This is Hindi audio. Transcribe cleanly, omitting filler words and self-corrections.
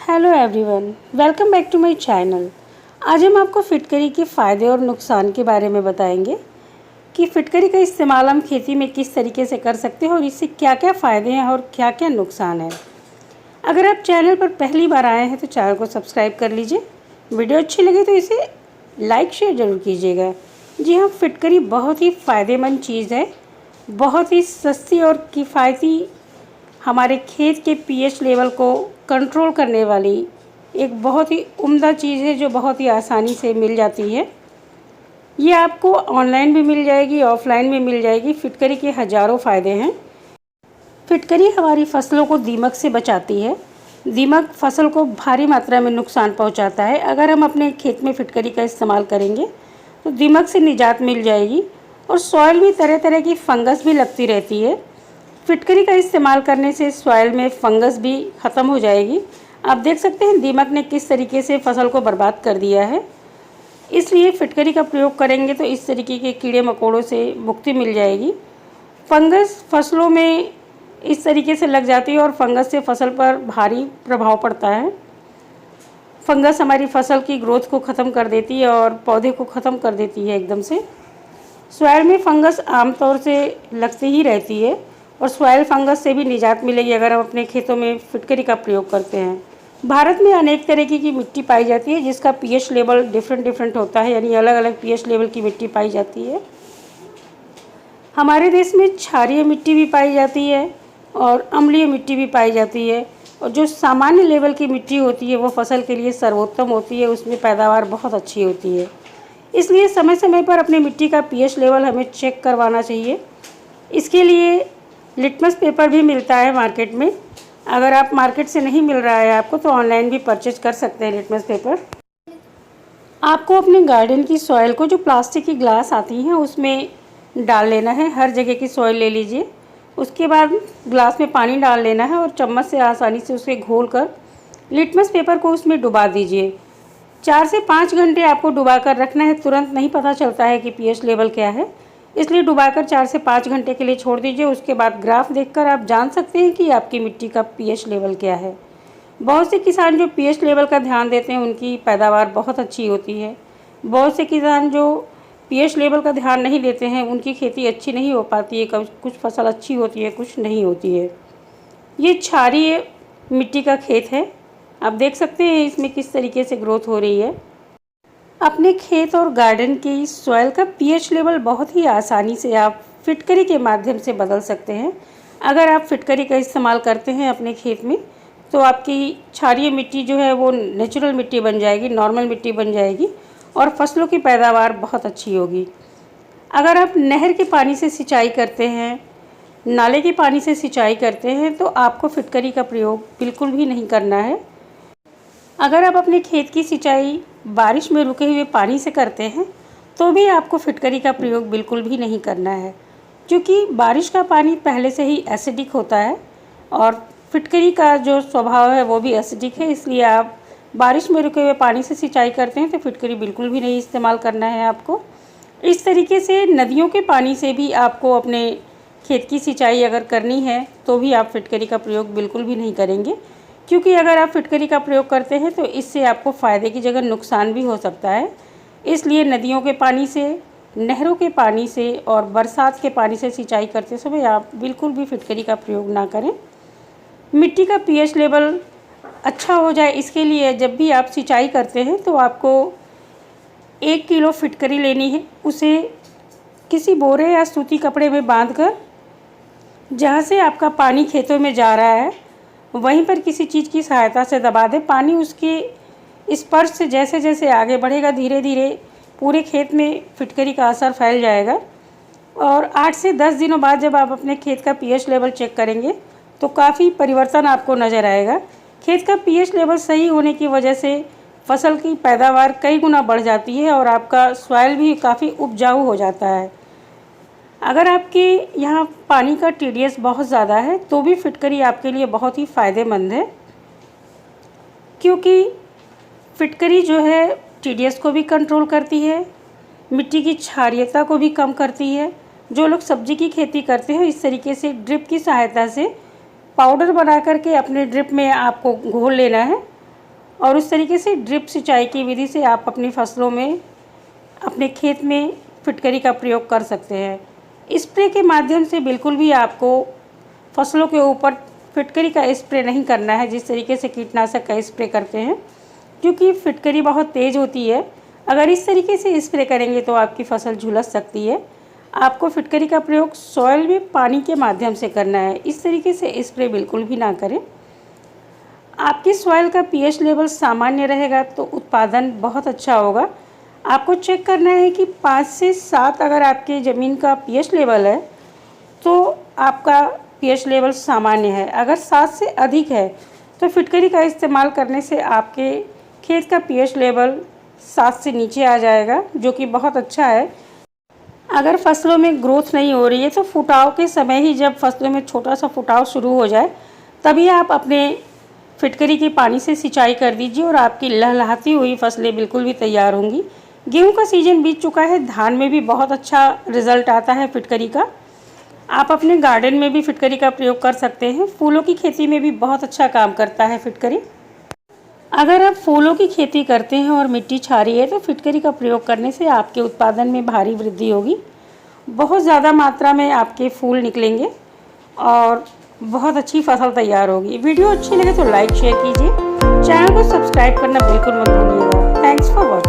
Hello everyone, welcome back to my channel. आज हम आपको फिटकरी के फ़ायदे और नुकसान के बारे में बताएंगे कि फिटकरी का इस्तेमाल हम खेती में किस तरीके से कर सकते हैं और इससे क्या क्या फ़ायदे हैं और क्या क्या नुकसान है। अगर आप चैनल पर पहली बार आए हैं तो चैनल को सब्सक्राइब कर लीजिए। वीडियो अच्छी लगे तो इसे लाइक शेयर ज़रूर कीजिएगा। जी हाँ, फिटकरी बहुत ही फ़ायदेमंद चीज़ है, बहुत ही सस्ती और किफ़ायती, हमारे खेत के पीएच लेवल को कंट्रोल करने वाली एक बहुत ही उम्दा चीज़ है जो बहुत ही आसानी से मिल जाती है। ये आपको ऑनलाइन भी मिल जाएगी, ऑफलाइन भी मिल जाएगी। फिटकरी के हज़ारों फ़ायदे हैं। फिटकरी हमारी फसलों को दीमक से बचाती है। दीमक फसल को भारी मात्रा में नुकसान पहुंचाता है। अगर हम अपने खेत में फिटकरी का इस्तेमाल करेंगे तो दीमक से निजात मिल जाएगी और सॉइल में तरह तरह की फंगस भी लगती रहती है। फिटकरी का इस्तेमाल करने से सॉइल में फंगस भी ख़त्म हो जाएगी। आप देख सकते हैं दीमक ने किस तरीके से फसल को बर्बाद कर दिया है। इसलिए फिटकरी का प्रयोग करेंगे तो इस तरीके के कीड़े मकोड़ों से मुक्ति मिल जाएगी। फंगस फसलों में इस तरीके से लग जाती है और फंगस से फसल पर भारी प्रभाव पड़ता है। फंगस हमारी फसल की ग्रोथ को ख़त्म कर देती है और पौधे को ख़त्म कर देती है एकदम से। सॉइल में फंगस आमतौर से लगती ही रहती है और सॉइल फंगस से भी निजात मिलेगी अगर हम अपने खेतों में फिटकरी का प्रयोग करते हैं। भारत में अनेक तरीके की मिट्टी पाई जाती है जिसका पीएच लेवल डिफरेंट होता है, यानी अलग अलग पीएच लेवल की मिट्टी पाई जाती है। हमारे देश में क्षारीय मिट्टी भी पाई जाती है और अम्लीय मिट्टी भी पाई जाती है, और जो सामान्य लेवल की मिट्टी होती है वो फसल के लिए सर्वोत्तम होती है, उसमें पैदावार बहुत अच्छी होती है। इसलिए समय समय पर अपने मिट्टी का पीएच लेवल हमें चेक करवाना चाहिए। इसके लिए लिटमस पेपर भी मिलता है मार्केट में। अगर आप मार्केट से नहीं मिल रहा है आपको तो ऑनलाइन भी परचेज कर सकते हैं लिटमस पेपर। आपको अपने गार्डन की सॉइल को, जो प्लास्टिक की ग्लास आती हैं, उसमें डाल लेना है। हर जगह की सॉइल ले लीजिए। उसके बाद ग्लास में पानी डाल लेना है और चम्मच से आसानी से उसे घोल कर लिटमस पेपर को उसमें डुबा दीजिए। 4 से 5 घंटे आपको डुबा कर रखना है। तुरंत नहीं पता चलता है कि पीएच लेवल क्या है, इसलिए डुबाकर 4 से 5 घंटे के लिए छोड़ दीजिए। उसके बाद ग्राफ देखकर आप जान सकते हैं कि आपकी मिट्टी का पीएच लेवल क्या है। बहुत से किसान जो पीएच लेवल का ध्यान देते हैं उनकी पैदावार बहुत अच्छी होती है। बहुत से किसान जो पीएच लेवल का ध्यान नहीं देते हैं उनकी खेती अच्छी नहीं हो पाती है। कुछ फसल अच्छी होती है, कुछ नहीं होती है। ये क्षारीय मिट्टी का खेत है। आप देख सकते हैं इसमें किस तरीके से ग्रोथ हो रही है। अपने खेत और गार्डन की सॉइल का पीएच लेवल बहुत ही आसानी से आप फिटकरी के माध्यम से बदल सकते हैं। अगर आप फिटकरी का इस्तेमाल करते हैं अपने खेत में तो आपकी क्षारीय मिट्टी जो है वो नेचुरल मिट्टी बन जाएगी, नॉर्मल मिट्टी बन जाएगी और फसलों की पैदावार बहुत अच्छी होगी। अगर आप नहर के पानी से सिंचाई करते हैं, नाले के पानी से सिंचाई करते हैं तो आपको फिटकरी का प्रयोग बिल्कुल भी नहीं करना है। अगर आप अपने खेत की सिंचाई बारिश में रुके हुए पानी से करते हैं तो भी आपको फिटकरी का प्रयोग बिल्कुल भी नहीं करना है, क्योंकि बारिश का पानी पहले से ही एसिडिक होता है और फिटकरी का जो स्वभाव है वो भी एसिडिक है। इसलिए आप बारिश में रुके हुए पानी से सिंचाई करते हैं तो फिटकरी बिल्कुल भी नहीं इस्तेमाल करना है आपको। इस तरीके से नदियों के पानी से भी आपको अपने खेत की सिंचाई अगर करनी है तो भी आप फिटकरी का प्रयोग बिल्कुल भी नहीं करेंगे, क्योंकि अगर आप फिटकरी का प्रयोग करते हैं तो इससे आपको फ़ायदे की जगह नुकसान भी हो सकता है। इसलिए नदियों के पानी से, नहरों के पानी से और बरसात के पानी से सिंचाई करते समय आप बिल्कुल भी फिटकरी का प्रयोग ना करें। मिट्टी का पीएच लेवल अच्छा हो जाए इसके लिए जब भी आप सिंचाई करते हैं तो आपको 1 किलो फिटकरी लेनी है। उसे किसी बोरे या सूती कपड़े में बांधकर जहाँ से आपका पानी खेतों में जा रहा है वहीं पर किसी चीज़ की सहायता से दबा दें। पानी उसके स्पर्श से जैसे जैसे आगे बढ़ेगा धीरे धीरे पूरे खेत में फिटकरी का असर फैल जाएगा और 8 से 10 दिनों बाद जब आप अपने खेत का पीएच लेवल चेक करेंगे तो काफ़ी परिवर्तन आपको नज़र आएगा। खेत का पीएच लेवल सही होने की वजह से फसल की पैदावार कई गुना बढ़ जाती है और आपका सॉइल भी काफ़ी उपजाऊ हो जाता है। अगर आपके यहाँ पानी का टीडीएस बहुत ज़्यादा है तो भी फिटकरी आपके लिए बहुत ही फ़ायदेमंद है, क्योंकि फिटकरी जो है टीडीएस को भी कंट्रोल करती है, मिट्टी की क्षारीयता को भी कम करती है। जो लोग सब्जी की खेती करते हैं इस तरीके से ड्रिप की सहायता से पाउडर बना करके अपने ड्रिप में आपको घोल लेना है और उस तरीके से ड्रिप सिंचाई की विधि से आप अपनी फसलों में, अपने खेत में फिटकरी का प्रयोग कर सकते हैं। स्प्रे के माध्यम से बिल्कुल भी आपको फसलों के ऊपर फिटकरी का स्प्रे नहीं करना है जिस तरीके से कीटनाशक का स्प्रे करते हैं, क्योंकि फिटकरी बहुत तेज़ होती है। अगर इस तरीके से स्प्रे करेंगे तो आपकी फसल झुलस सकती है। आपको फिटकरी का प्रयोग सॉइल में पानी के माध्यम से करना है, इस तरीके से स्प्रे बिल्कुल भी ना करें। आपकी सॉइल का पीएच लेवल सामान्य रहेगा तो उत्पादन बहुत अच्छा होगा। आपको चेक करना है कि 5 से 7 अगर आपके ज़मीन का पीएच लेवल है तो आपका पीएच लेवल सामान्य है। अगर 7 से अधिक है तो फिटकरी का इस्तेमाल करने से आपके खेत का पीएच लेवल 7 से नीचे आ जाएगा, जो कि बहुत अच्छा है। अगर फसलों में ग्रोथ नहीं हो रही है तो फुटाव के समय ही, जब फसलों में छोटा सा फुटाव शुरू हो जाए, तभी आप अपने फिटकरी के पानी से सिंचाई कर दीजिए और आपकी लहलहाती हुई फसलें बिल्कुल भी तैयार होंगी। गेहूं का सीजन बीत चुका है, धान में भी बहुत अच्छा रिजल्ट आता है फिटकरी का। आप अपने गार्डन में भी फिटकरी का प्रयोग कर सकते हैं। फूलों की खेती में भी बहुत अच्छा काम करता है फिटकरी। अगर आप फूलों की खेती करते हैं और मिट्टी क्षारीय है तो फिटकरी का प्रयोग करने से आपके उत्पादन में भारी वृद्धि होगी। बहुत ज़्यादा मात्रा में आपके फूल निकलेंगे और बहुत अच्छी फसल तैयार होगी। वीडियो अच्छी लगे तो लाइक शेयर कीजिए। चैनल को सब्सक्राइब करना बिल्कुल मत भूलिएगा। Thanks for watching.